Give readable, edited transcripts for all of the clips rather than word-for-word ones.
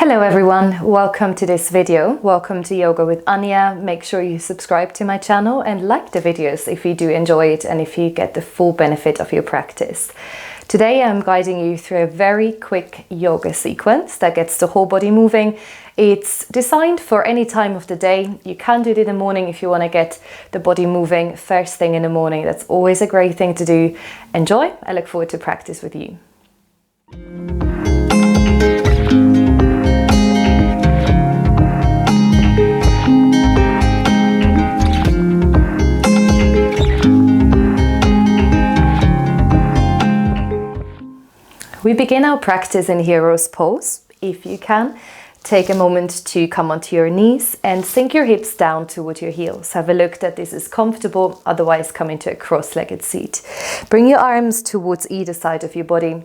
Hello everyone, welcome to this video. Welcome to Yoga with Anja. Make sure you subscribe to my channel and like the videos if you do enjoy it and if you get the full benefit of your practice. Today I'm guiding you through a very quick yoga sequence that gets the whole body moving. It's designed for any time of the day. You can do it in the morning if you want to get the body moving first thing in the morning. That's always a great thing to do. Enjoy. I look forward to practice with you. We begin our practice in hero's pose. If you can, take a moment to come onto your knees and sink your hips down toward your heels. Have a look that this is comfortable, otherwise come into a cross-legged seat. Bring your arms towards either side of your body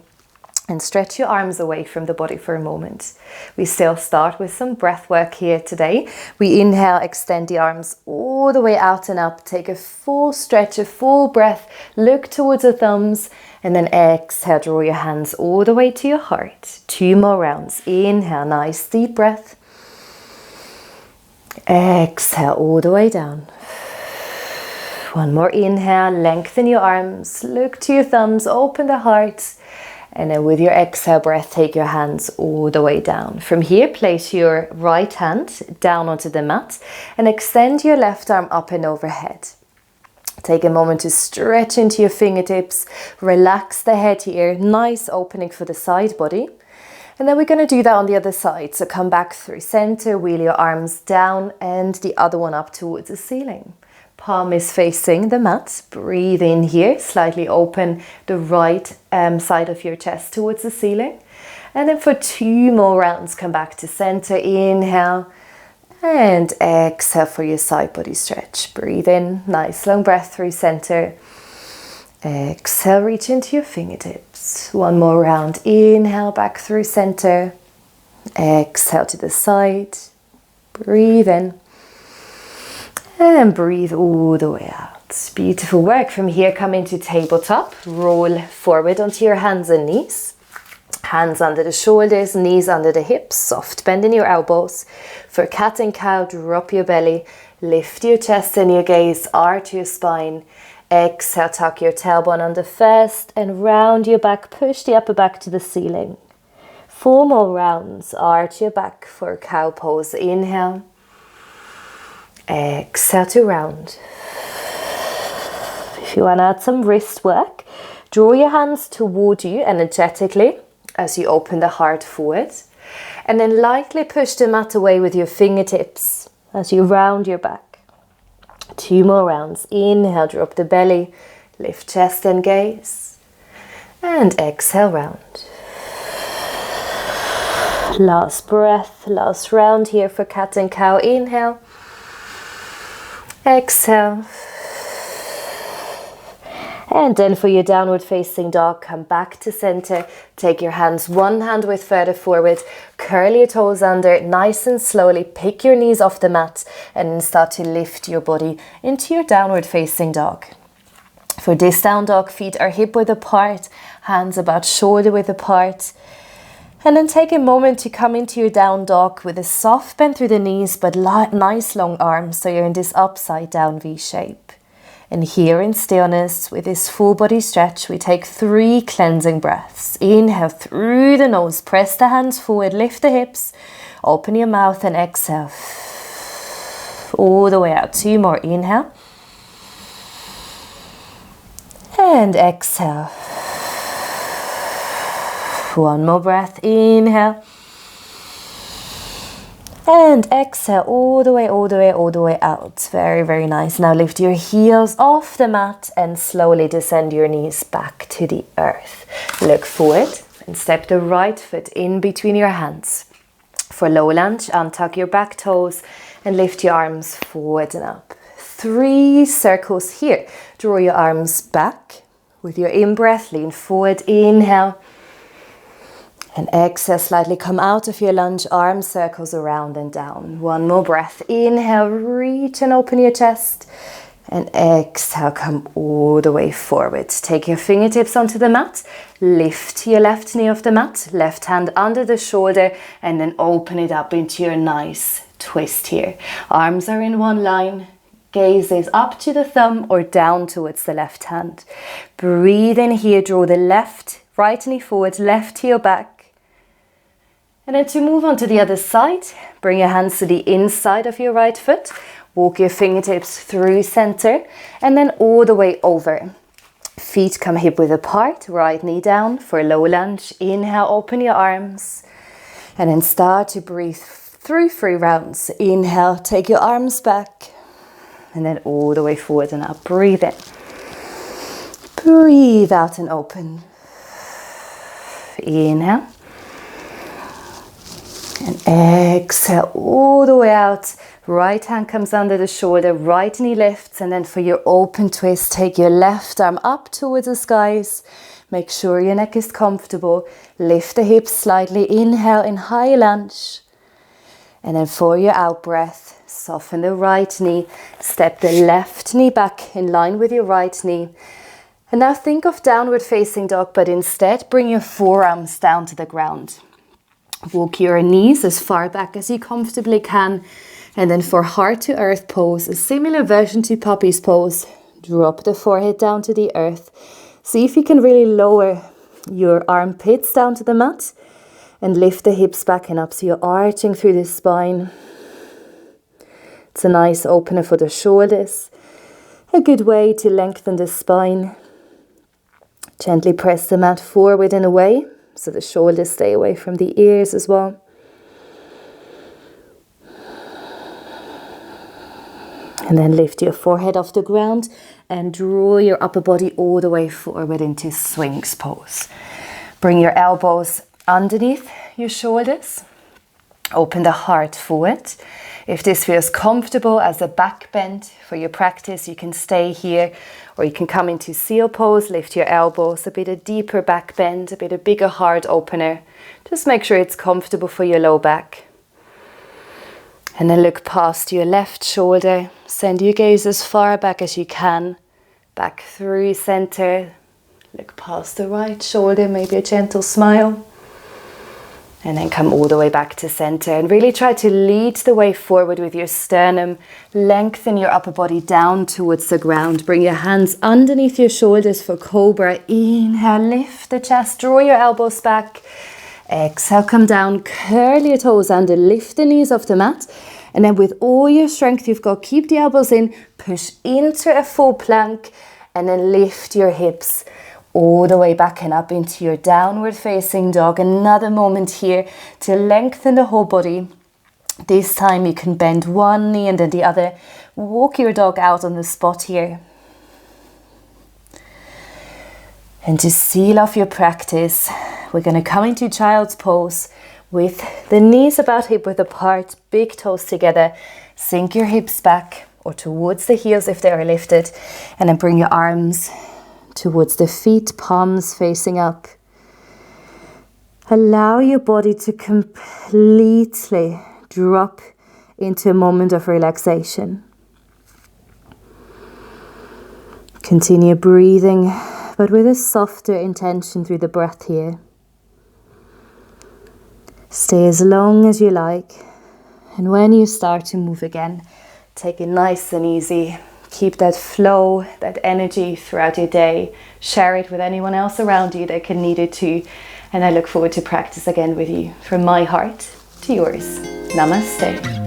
and stretch your arms away from the body for a moment. We still start with some breath work here today. We inhale, extend the arms all the way out and up. Take a full stretch, a full breath. Look towards the thumbs and then exhale, draw your hands all the way to your heart. 2 more rounds. Inhale, nice deep breath. Exhale all the way down. 1 more inhale, lengthen your arms. Look to your thumbs, open the heart. And then with your exhale breath, take your hands all the way down. From here, place your right hand down onto the mat and extend your left arm up and overhead. Take a moment to stretch into your fingertips, relax the head here, nice opening for the side body. And then we're going to do that on the other side. So come back through center, wheel your arms down and the other one up towards the ceiling. Palm is facing the mat. Breathe in here, slightly open the right side of your chest towards the ceiling. And then for 2 more rounds, come back to center. Inhale and exhale for your side body stretch. Breathe in, nice long breath through center. Exhale, reach into your fingertips. 1 more round. Inhale back through center. Exhale to the side. Breathe in. And breathe all the way out. Beautiful work. From here, come into tabletop. Roll forward onto your hands and knees. Hands under the shoulders, knees under the hips. Soft bend in your elbows. For cat and cow, drop your belly. Lift your chest and your gaze. Arch your spine. Exhale, tuck your tailbone under first and round your back. Push the upper back to the ceiling. 4 more rounds. Arch your back for cow pose. Inhale. Exhale to round. If you want to add some wrist work, draw your hands toward you energetically as you open the heart forward. And then lightly push the mat away with your fingertips as you round your back. 2 more rounds. Inhale, drop the belly, lift chest and gaze. And exhale, round. Last breath, last round here for cat and cow. Inhale. Exhale. And then for your downward facing dog, come back to center. Take your hands, one hand width further forward. Curl your toes under, nice and slowly. Pick your knees off the mat and start to lift your body into your downward facing dog. For this down dog, feet are hip width apart, hands about shoulder width apart. And then take a moment to come into your down dog with a soft bend through the knees, but nice long arms, so you're in this upside down V shape. And here in stillness, with this full body stretch, we take 3 cleansing breaths. Inhale through the nose, press the hands forward, lift the hips, open your mouth and exhale. All the way out. 2 more. Inhale. And exhale. 1 more breath. Inhale. And exhale all the way, all the way, all the way out. Very, very nice. Now lift your heels off the mat and slowly descend your knees back to the earth. Look forward and step the right foot in between your hands. For low lunge, untuck your back toes and lift your arms forward and up. 3 circles here. Draw your arms back. With your in-breath, lean forward. Inhale. And exhale, slightly come out of your lunge, arm circles around and down. 1 more breath. Inhale, reach and open your chest. And exhale, come all the way forward. Take your fingertips onto the mat. Lift your left knee off the mat. Left hand under the shoulder. And then open it up into your nice twist here. Arms are in one line. Gaze is up to the thumb or down towards the left hand. Breathe in here. Draw the right knee forward. Left heel back. And then to move on to the other side, bring your hands to the inside of your right foot. Walk your fingertips through center and then all the way over. Feet come hip width apart, right knee down for a low lunge. Inhale, open your arms and then start to breathe through 3 rounds. Inhale, take your arms back and then all the way forward and up. Breathe in. Breathe out and open. Inhale. And exhale all the way out. Right hand comes under the shoulder, right knee lifts, and then for your open twist, take your left arm up towards the skies. Make sure your neck is comfortable. Lift the hips slightly. Inhale in high lunge. And then for your out breath, soften the right knee. Step the left knee back in line with your right knee. And now think of downward facing dog, but instead bring your forearms down to the ground. Walk your knees as far back as you comfortably can. And then for heart to earth pose, a similar version to puppy's pose. Drop the forehead down to the earth. See if you can really lower your armpits down to the mat. And lift the hips back and up so you're arching through the spine. It's a nice opener for the shoulders. A good way to lengthen the spine. Gently press the mat forward and away so the shoulders stay away from the ears as well. And then lift your forehead off the ground and draw your upper body all the way forward into Sphinx pose. Bring your elbows underneath your shoulders. Open the heart forward. If this feels comfortable as a back bend for your practice, you can stay here or you can come into seal pose, lift your elbows, a bit of deeper back bend, a bit of bigger heart opener. Just make sure it's comfortable for your low back. And then look past your left shoulder. Send your gaze as far back as you can. Back through center. Look past the right shoulder, maybe a gentle smile. And then come all the way back to center. And really try to lead the way forward with your sternum. Lengthen your upper body down towards the ground. Bring your hands underneath your shoulders for cobra. Inhale, lift the chest, draw your elbows back. Exhale, come down, curl your toes under, lift the knees off the mat. And then with all your strength you've got, keep the elbows in, push into a full plank, and then lift your hips all the way back and up into your downward facing dog. Another moment here to lengthen the whole body. This time you can bend one knee and then the other. Walk your dog out on the spot here. And to seal off your practice, we're going to come into child's pose with the knees about hip width apart, big toes together. Sink your hips back or towards the heels if they are lifted. And then bring your arms towards the feet, palms facing up. Allow your body to completely drop into a moment of relaxation. Continue breathing, but with a softer intention through the breath here. Stay as long as you like, and when you start to move again, take it nice and easy. Keep that flow, that energy throughout your day. Share it with anyone else around you that can need it too. And I look forward to practice again with you. From my heart to yours. Namaste.